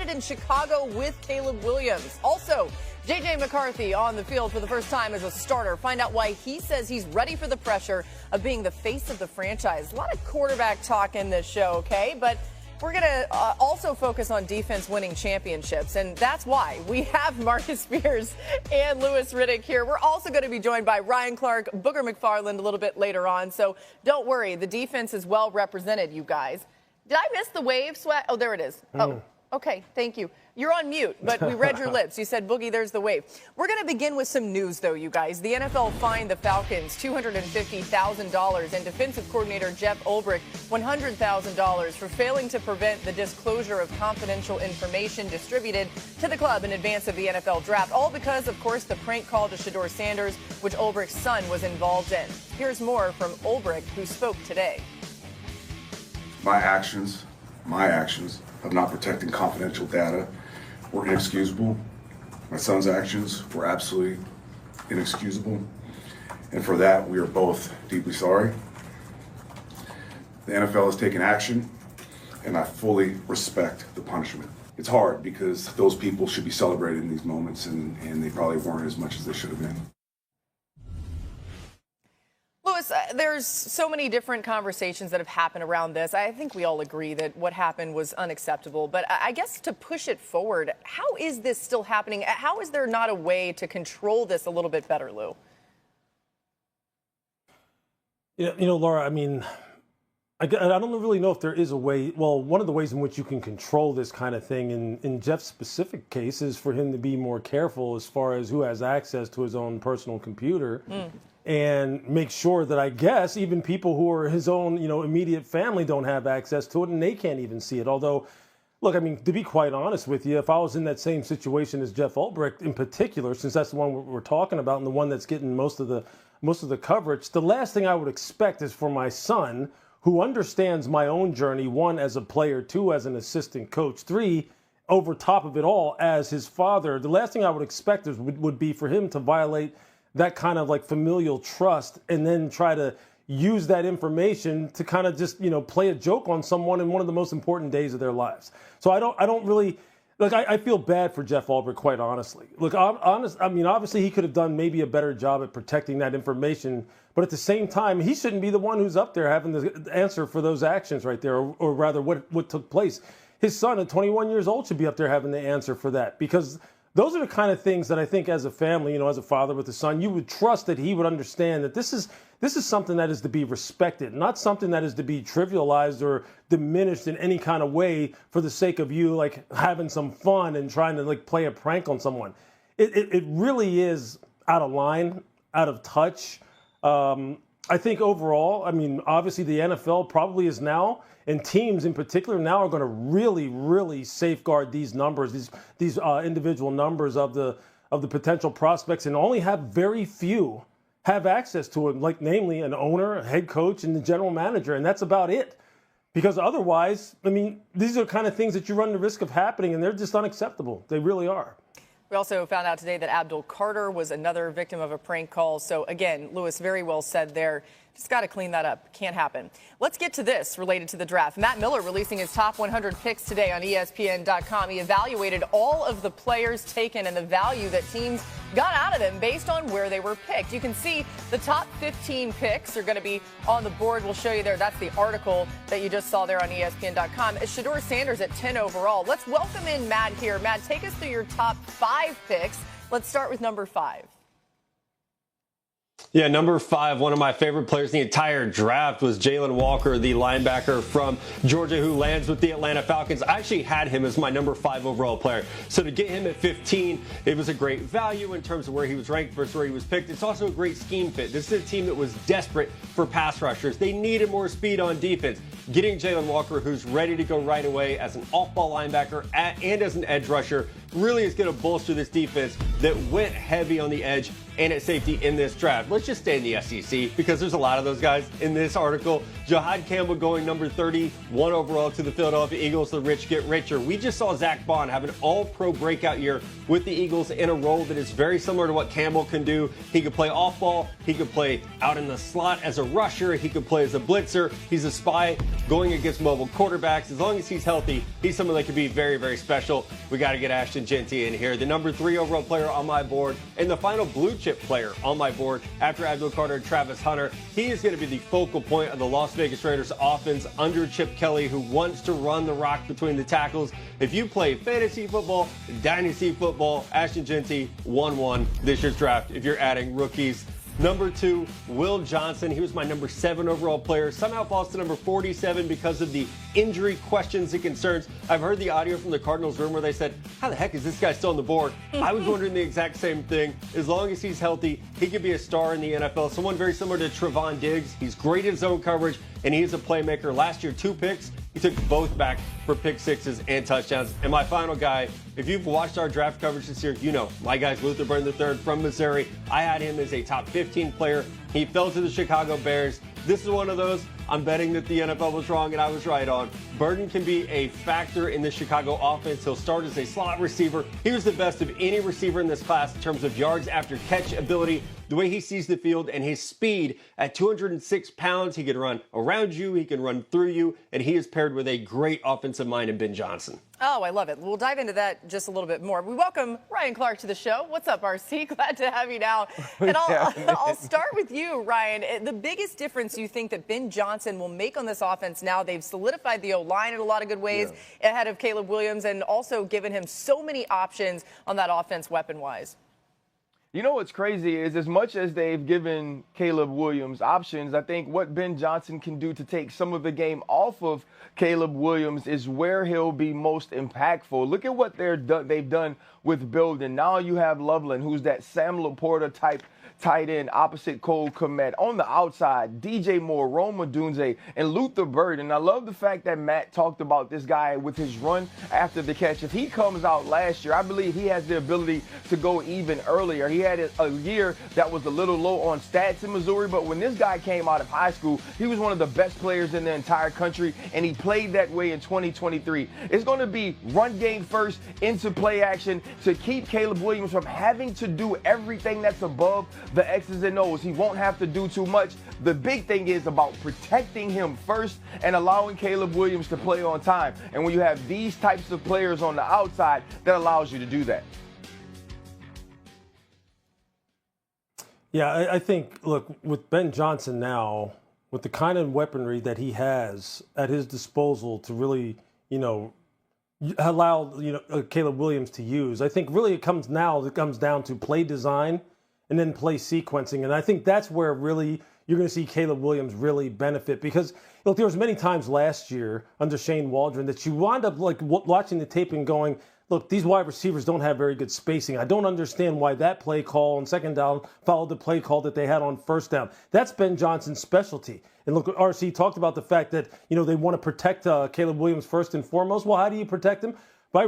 landed in Chicago with Caleb Williams. Also, J.J. McCarthy on the field for the first time as a starter. Find out why he says he's ready for the pressure of being the face of the franchise. A lot of quarterback talk in this show, okay? But we're going to also focus on defense winning championships, and that's why we have Marcus Spears and Louis Riddick here. We're also going to be joined by Ryan Clark, Booger McFarland a little bit later on, so don't worry. The defense is well represented, you guys. Did I miss the wave sweat? Oh, there it is. Oh, okay, thank you. You're on mute, but we read your lips. You said, Boogie, there's the wave. We're going to begin with some news, though, you guys. The NFL fined the Falcons $250,000 and defensive coordinator Jeff Ulbrich $100,000 for failing to prevent the disclosure of confidential information distributed to the club in advance of the NFL draft, all because, of course, the prank call to Shedeur Sanders, which Ulbrich's son was involved in. Here's more from Ulbrich, who spoke today. My actions of not protecting confidential data were inexcusable. My son's actions were absolutely inexcusable. And for that, we are both deeply sorry. The NFL has taken action, and I fully respect the punishment. It's hard because those people should be celebrated in these moments, and they probably weren't as much as they should have been. Louis, there's so many different conversations that have happened around this. I think we all agree that what happened was unacceptable. But I guess to push it forward, how is this still happening? How is there not a way to control this a little bit better, Lou? You know, Laura, I mean, I don't really know if there is a way. Well, one of the ways in which you can control this kind of thing in Jeff's specific case is for him to be more careful as far as who has access to his own personal computer. And make sure that, I guess, even people who are his own, immediate family don't have access to it, and they can't even see it. Although, look, I mean, to be quite honest with you, if I was in that same situation as Jeff Ulbrich in particular, since that's the one we're talking about and the one that's getting most of the coverage, the last thing I would expect is for my son, who understands my own journey, one, as a player, two, as an assistant coach, three, over top of it all, as his father, the last thing I would expect would be for him to violate that kind of like familial trust and then try to use that information to kind of just, play a joke on someone in one of the most important days of their lives. So I don't really, look, I feel bad for Jeff Ulbrich, quite honestly. Look, obviously he could have done maybe a better job at protecting that information, but at the same time, he shouldn't be the one who's up there having the answer for those actions right there, or rather what took place. His son at 21 years old should be up there having the answer for that, because those are the kind of things that I think as a family, as a father with a son, you would trust that he would understand that this is something that is to be respected, not something that is to be trivialized or diminished in any kind of way for the sake of you like having some fun and trying to like play a prank on someone. It really is out of line, out of touch. I think overall, I mean, obviously the NFL probably is now, and teams in particular now are going to really, really safeguard these numbers, these individual numbers of the potential prospects, and only have very few have access to it, like namely an owner, a head coach, and the general manager, and that's about it. Because otherwise, I mean, these are kind of things that you run the risk of happening, and they're just unacceptable. They really are. We also found out today that Abdul Carter was another victim of a prank call. So, again, Louis, very well said there. Just got to clean that up. Can't happen. Let's get to this related to the draft. Matt Miller releasing his top 100 picks today on ESPN.com. He evaluated all of the players taken and the value that teams got out of them based on where they were picked. You can see the top 15 picks are going to be on the board. We'll show you there. That's the article that you just saw there on ESPN.com. It's Shedeur Sanders at 10 overall. Let's welcome in Matt here. Matt, take us through your top 5 picks. Let's start with number 5. Yeah, number 5, one of my favorite players in the entire draft was Jaylen Walker, the linebacker from Georgia who lands with the Atlanta Falcons. I actually had him as my number 5 overall player. So to get him at 15, it was a great value in terms of where he was ranked versus where he was picked. It's also a great scheme fit. This is a team that was desperate for pass rushers. They needed more speed on defense. Getting Jaylen Walker, who's ready to go right away as an off-ball linebacker and as an edge rusher, really is going to bolster this defense that went heavy on the edge and at safety in this draft. Let's just stay in the SEC because there's a lot of those guys in this article. Jahad Campbell going number 31 overall to the Philadelphia Eagles. The rich get richer. We just saw Zach Bond have an all-pro breakout year with the Eagles in a role that is very similar to what Campbell can do. He could play off ball. He could play out in the slot as a rusher. He could play as a blitzer. He's a spy going against mobile quarterbacks. As long as he's healthy, he's someone that could be very, very special. We got to get Ashton Jeanty in here. The number 3 overall player on my board and the final blue chip player on my board after Abdul Carter and Travis Hunter. He is going to be the focal point of the Las Vegas Raiders offense under Chip Kelly, who wants to run the rock between the tackles. If you play fantasy football, dynasty football, Ashton Jeanty 1-1 this year's draft if you're adding rookies. Number 2, Will Johnson. He was my number 7 overall player. Somehow falls to number 47 because of the injury questions and concerns. I've heard the audio from the Cardinals room where they said, how the heck is this guy still on the board? I was wondering the exact same thing. As long as he's healthy, he could be a star in the NFL. Someone very similar to Trevon Diggs. He's great in zone coverage, and he's a playmaker. Last year, 2 picks. He took both back for pick sixes and touchdowns. And my final guy, if you've watched our draft coverage this year, you know my guy's Luther Burden III from Missouri. I had him as a top 15 player. He fell to the Chicago Bears. This is one of those I'm betting that the NFL was wrong and I was right on. Burden can be a factor in the Chicago offense. He'll start as a slot receiver. He was the best of any receiver in this class in terms of yards after catch ability, the way he sees the field, and his speed. At 206 pounds, he can run around you, he can run through you, and he is paired with a great offensive mind in Ben Johnson. Oh, I love it. We'll dive into that just a little bit more. We welcome Ryan Clark to the show. What's up, RC? Glad to have you now. And I'll start with you, Ryan. The biggest difference you think that Ben Johnson will make on this offense now, they've solidified the O-line in a lot of good ways ahead of Caleb Williams and also given him so many options on that offense weapon-wise. You know what's crazy is as much as they've given Caleb Williams options, I think what Ben Johnson can do to take some of the game off of Caleb Williams is where he'll be most impactful. Look at what they've done with building. Now you have Loveland, who's that Sam Laporta type tight end opposite Cole Kmet. On the outside, DJ Moore, Rome Odunze, and Luther Burden. I love the fact that Matt talked about this guy with his run after the catch. If he comes out last year, I believe he has the ability to go even earlier. He had a year that was a little low on stats in Missouri, but when this guy came out of high school, he was one of the best players in the entire country, and he played that way in 2023. It's going to be run game first into play action to keep Caleb Williams from having to do everything that's above the X's and O's. He won't have to do too much. The big thing is about protecting him first and allowing Caleb Williams to play on time. And when you have these types of players on the outside, that allows you to do that. Yeah, I think, look, with Ben Johnson now, with the kind of weaponry that he has at his disposal to really, allow, Caleb Williams to use, I think really it comes down to play design and then play sequencing. And I think that's where really you're going to see Caleb Williams really benefit because, look, there was many times last year under Shane Waldron that you wound up watching the tape and going, look, these wide receivers don't have very good spacing. I don't understand why that play call on second down followed the play call that they had on first down. That's Ben Johnson's specialty. And look, RC talked about the fact that, they want to protect Caleb Williams first and foremost. Well, how do you protect him? By